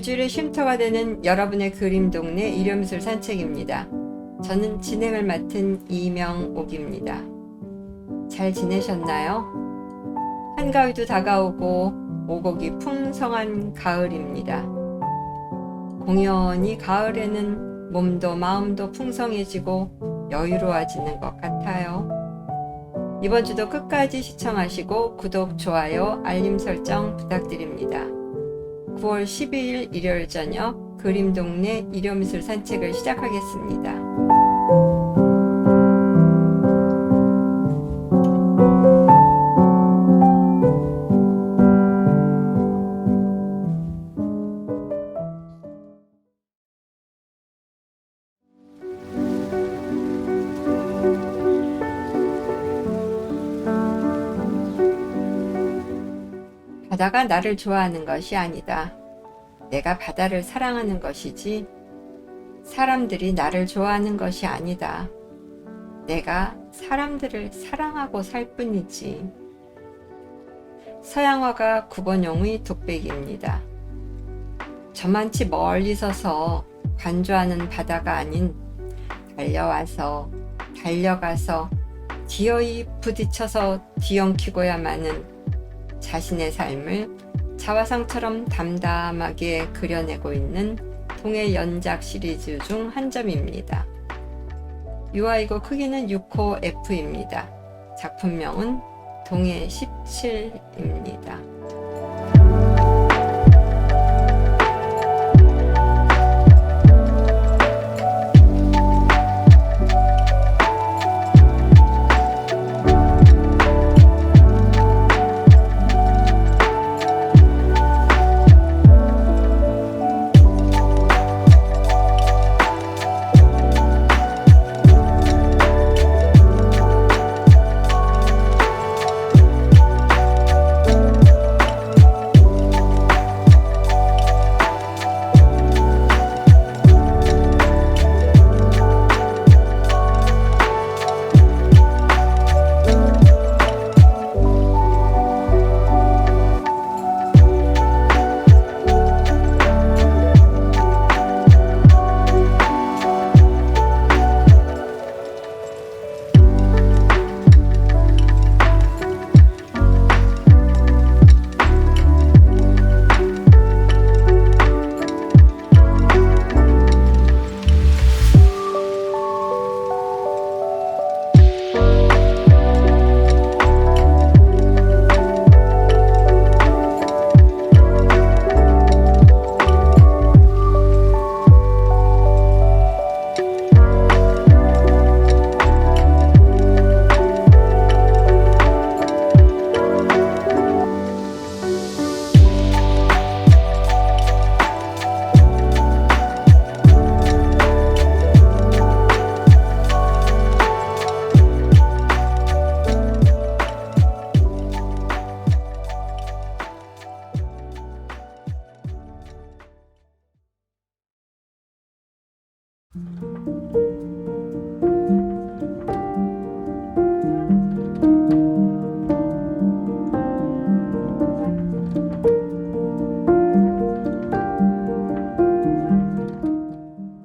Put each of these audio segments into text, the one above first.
일주일에 쉼터가 되는 여러분의 그림 동네 일요미술 산책입니다. 저는 진행을 맡은 이명옥입니다. 잘 지내셨나요? 한가위도 다가오고 오곡이 풍성한 가을입니다. 공연히 가을에는 몸도 마음도 풍성해지고 여유로워지는 것 같아요. 이번 주도 끝까지 시청하시고 구독, 좋아요, 알림 설정 부탁드립니다. 9월 12일 일요일 저녁 그림동네 일요미술 산책을 시작하겠습니다. 바다가 나를 좋아하는 것이 아니다. 내가 바다를 사랑하는 것이지 사람들이 나를 좋아하는 것이 아니다. 내가 사람들을 사랑하고 살 뿐이지. 서양화가 구본용의 독백입니다. 저만치 멀리 서서 관조하는 바다가 아닌 달려와서 달려가서 기어이 부딪혀서 뒤엉키고야마는 자신의 삶을 자화상처럼 담담하게 그려내고 있는 동해 연작 시리즈 중 한 점입니다. 유아이고 크기는 6호 F입니다. 작품명은 동해 17입니다.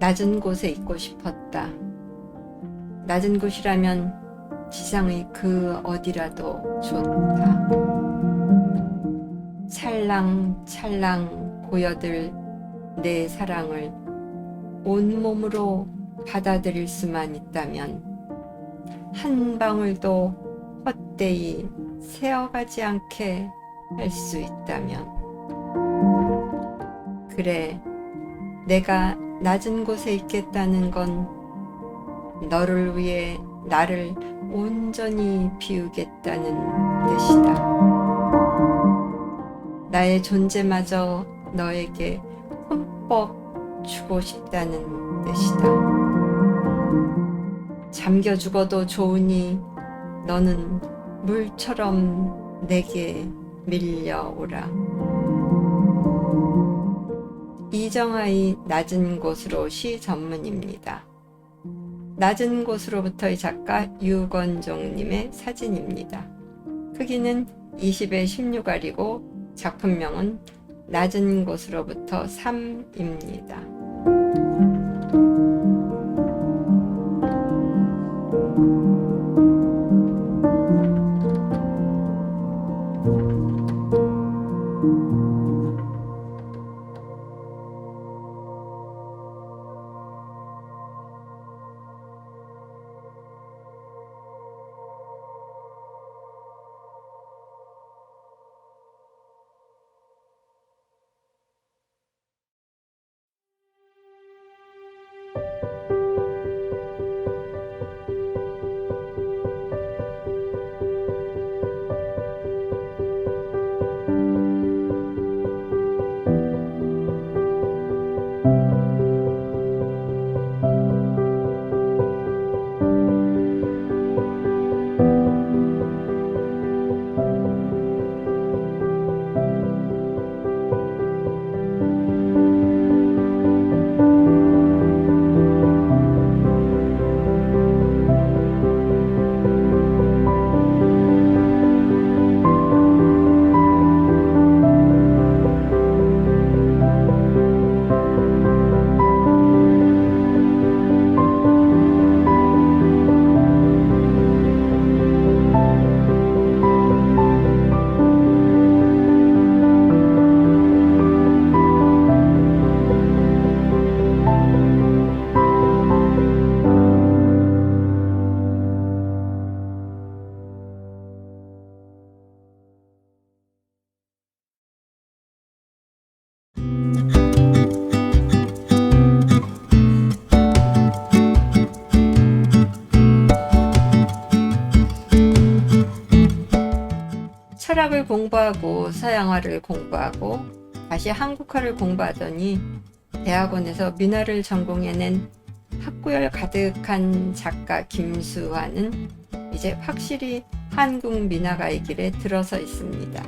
낮은 곳에 있고 싶었다. 낮은 곳이라면 지상의 그 어디라도 좋다. 찰랑찰랑 고여들 내 사랑을 온몸으로 받아들일 수만 있다면 한 방울도 헛되이 새어가지 않게 할 수 있다면 그래, 내가 낮은 곳에 있겠다는 건 너를 위해 나를 온전히 비우겠다는 뜻이다. 나의 존재마저 너에게 흠뻑 주고 싶다는 뜻이다. 잠겨 죽어도 좋으니 너는 물처럼 내게 밀려오라. 이정아의 낮은 곳으로 시 전문입니다. 낮은 곳으로부터의 작가 유건종님의 사진입니다. 크기는 20에 16알이고 작품명은 낮은 곳으로부터 3입니다. 철학을 공부하고 서양화를 공부하고 다시 한국화를 공부하더니 대학원에서 민화를 전공해낸 학구열 가득한 작가 김수환은 이제 확실히 한국 민화가의 길에 들어서 있습니다.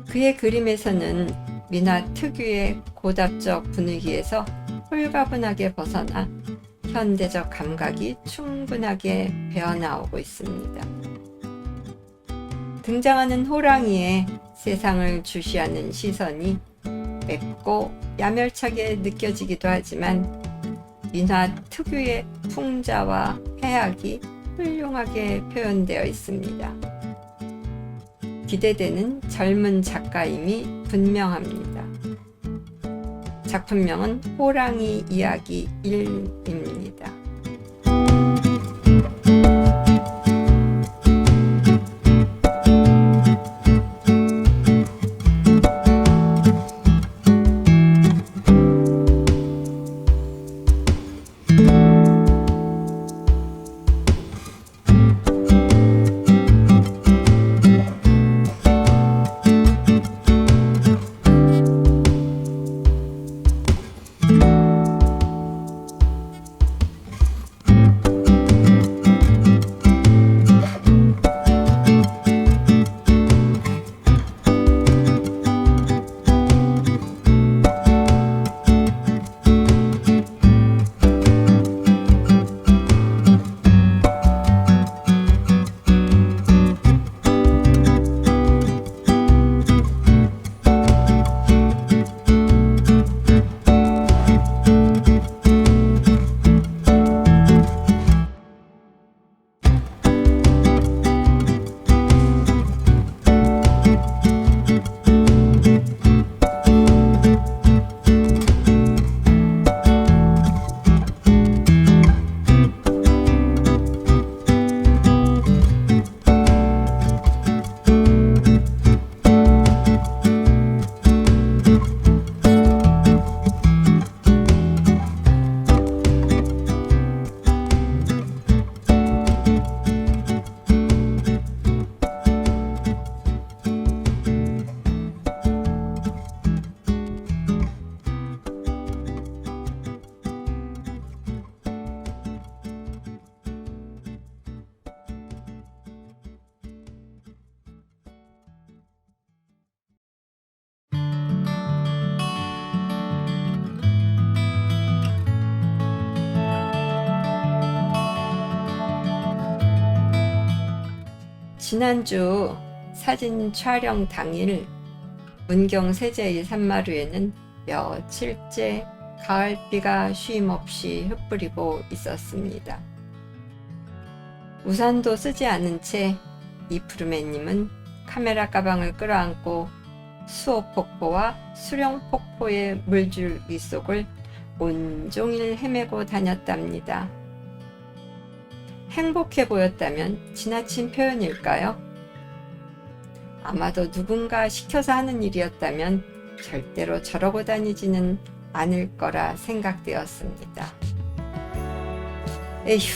그의 그림에서는 민화 특유의 고답적 분위기에서 홀가분하게 벗어나 현대적 감각이 충분하게 배어나오고 있습니다. 등장하는 호랑이의 세상을 주시하는 시선이 맵고 야멸차게 느껴지기도 하지만 민화 특유의 풍자와 해악이 훌륭하게 표현되어 있습니다. 기대되는 젊은 작가임이 분명합니다. 작품명은 호랑이 이야기 1입니다. 지난주 사진 촬영 당일 문경 세제의 산마루에는 며칠째 가을비가 쉼없이 흩뿌리고 있었습니다. 우산도 쓰지 않은 채 이푸르메님은 카메라 가방을 끌어안고 수호폭포와 수령폭포의 물줄기 속을 온종일 헤매고 다녔답니다. 행복해 보였다면 지나친 표현일까요? 아마도 누군가 시켜서 하는 일이었다면 절대로 저러고 다니지는 않을 거라 생각되었습니다. 에휴,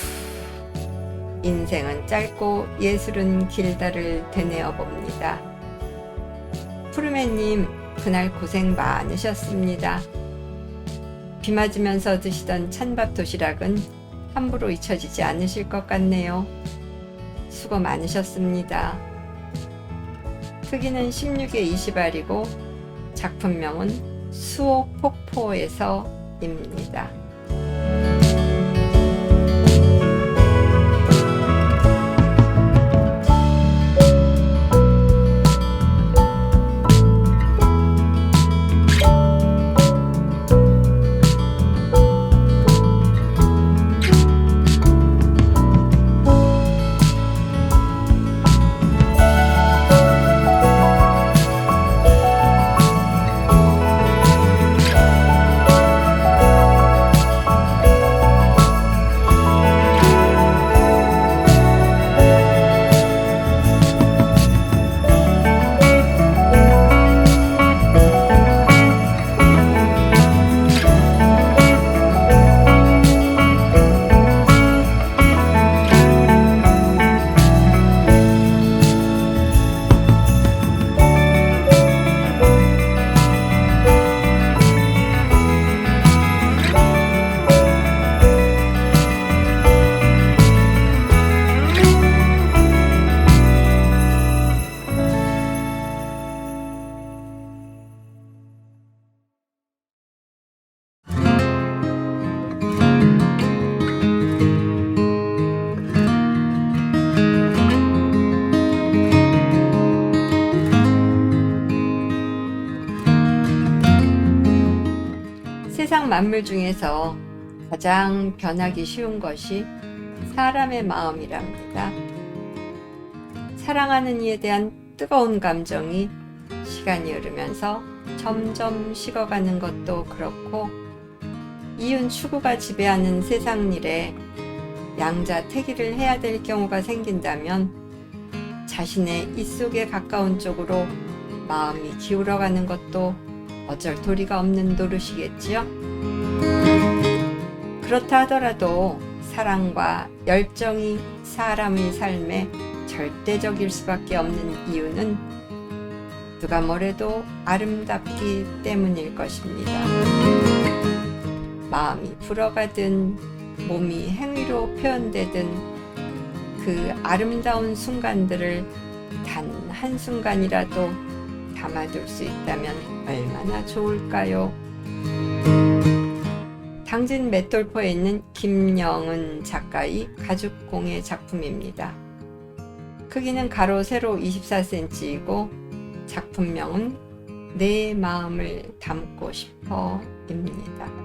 인생은 짧고 예술은 길다를 되뇌어 봅니다. 푸르메님, 그날 고생 많으셨습니다. 비 맞으면서 드시던 찬밥 도시락은 함부로 잊혀지지 않으실 것 같네요. 수고 많으셨습니다. 크기는 16에 20알이고 작품명은 수호폭포에서입니다. 세상 만물 중에서 가장 변하기 쉬운 것이 사람의 마음이랍니다. 사랑하는 이에 대한 뜨거운 감정이 시간이 흐르면서 점점 식어가는 것도 그렇고, 이윤 추구가 지배하는 세상 일에 양자택일을 해야 될 경우가 생긴다면 자신의 입속에 가까운 쪽으로 마음이 기울어가는 것도 어쩔 도리가 없는 노릇이겠지요. 그렇다 하더라도 사랑과 열정이 사람의 삶에 절대적일 수밖에 없는 이유는 누가 뭐래도 아름답기 때문일 것입니다. 마음이 불어가든 몸이 행위로 표현되든 그 아름다운 순간들을 단 한순간이라도 담아둘 수 있다면 얼마나 좋을까요? 당진 맷돌포에 있는 김영은 작가의 가죽공예 작품입니다. 크기는 가로 세로 24cm이고 작품명은 내 마음을 담고 싶어입니다.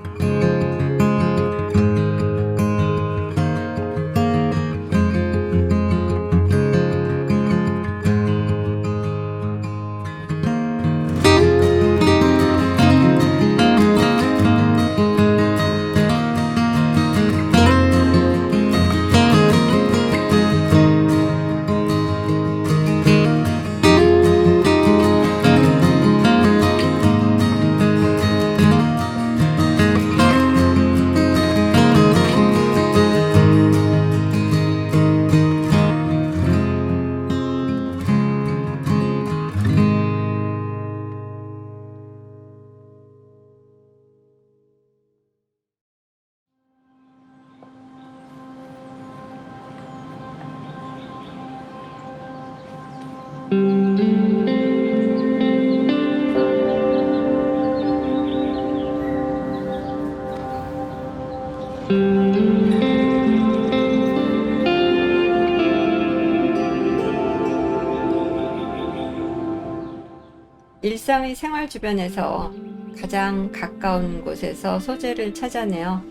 일상의 생활 주변에서 가장 가까운 곳에서 소재를 찾아내어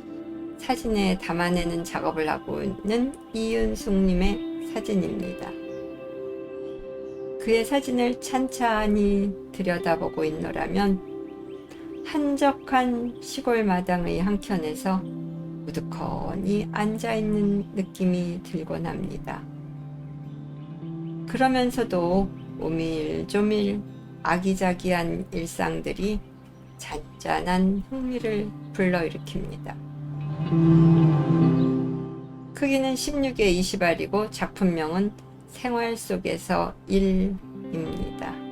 사진에 담아내는 작업을 하고 있는 이윤숙님의 사진입니다. 그의 사진을 찬찬히 들여다보고 있노라면 한적한 시골 마당의 한켠에서 우두커니 앉아있는 느낌이 들곤 합니다. 그러면서도 오밀조밀 아기자기한 일상들이 잔잔한 흥미를 불러일으킵니다. 크기는 16에 20알이고 작품명은 생활 속에서 일입니다.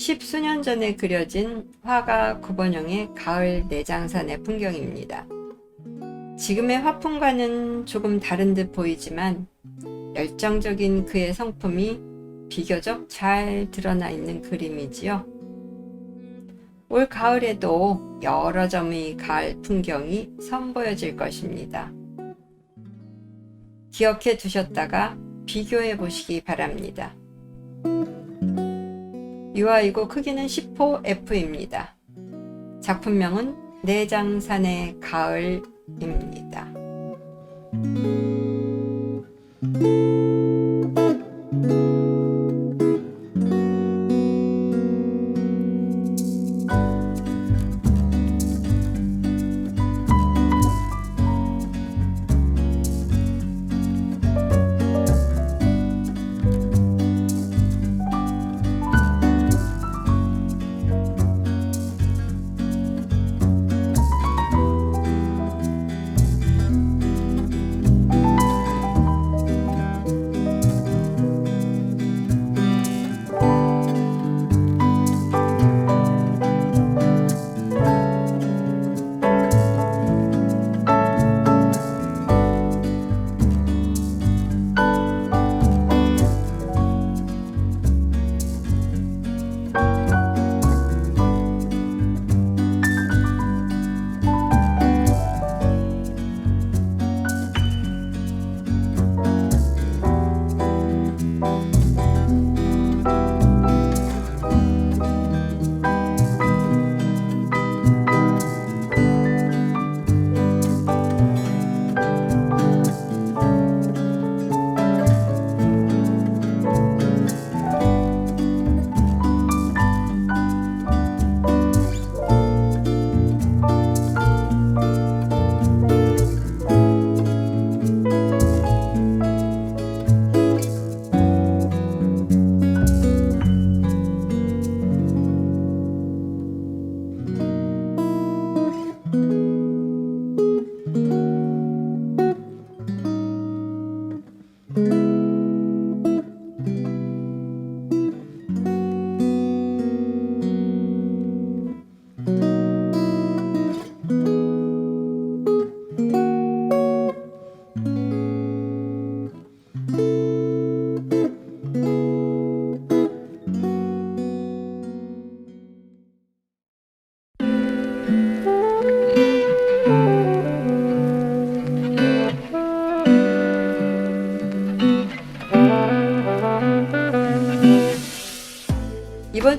십수년 전에 그려진 화가 9번형의 가을 내장산의 풍경입니다. 지금의 화풍과는 조금 다른 듯 보이지만 열정적인 그의 성품이 비교적 잘 드러나 있는 그림이지요. 올 가을에도 여러 점의 가을 풍경이 선보여질 것입니다. 기억해 두셨다가 비교해 보시기 바랍니다. 유아이고 크기는 10호 F입니다. 작품명은 내장산의 가을입니다.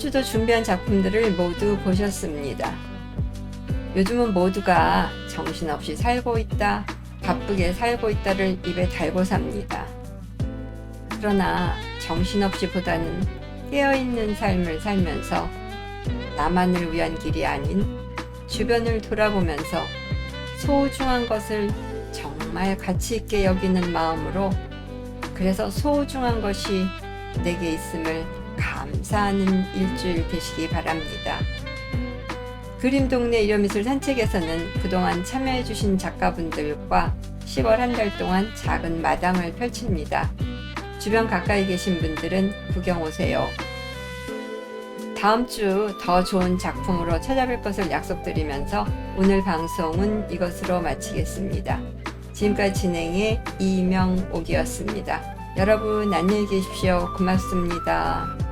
주도 준비한 작품들을 모두 보셨습니다. 요즘은 모두가 정신없이 살고 있다, 바쁘게 살고 있다를 입에 달고 삽니다. 그러나 정신없이 보다는 깨어있는 삶을 살면서 나만을 위한 길이 아닌 주변을 돌아보면서 소중한 것을 정말 가치 있게 여기는 마음으로, 그래서 소중한 것이 내게 있음을 감사하는 일주일 되시기 바랍니다. 그림동네 일요미술 산책에서는 그동안 참여해주신 작가분들과 10월 한 달 동안 작은 마당을 펼칩니다. 주변 가까이 계신 분들은 구경 오세요. 다음 주 더 좋은 작품으로 찾아뵐 것을 약속드리면서 오늘 방송은 이것으로 마치겠습니다. 지금까지 진행의 이명옥이었습니다. 여러분 안녕히 계십시오. 고맙습니다.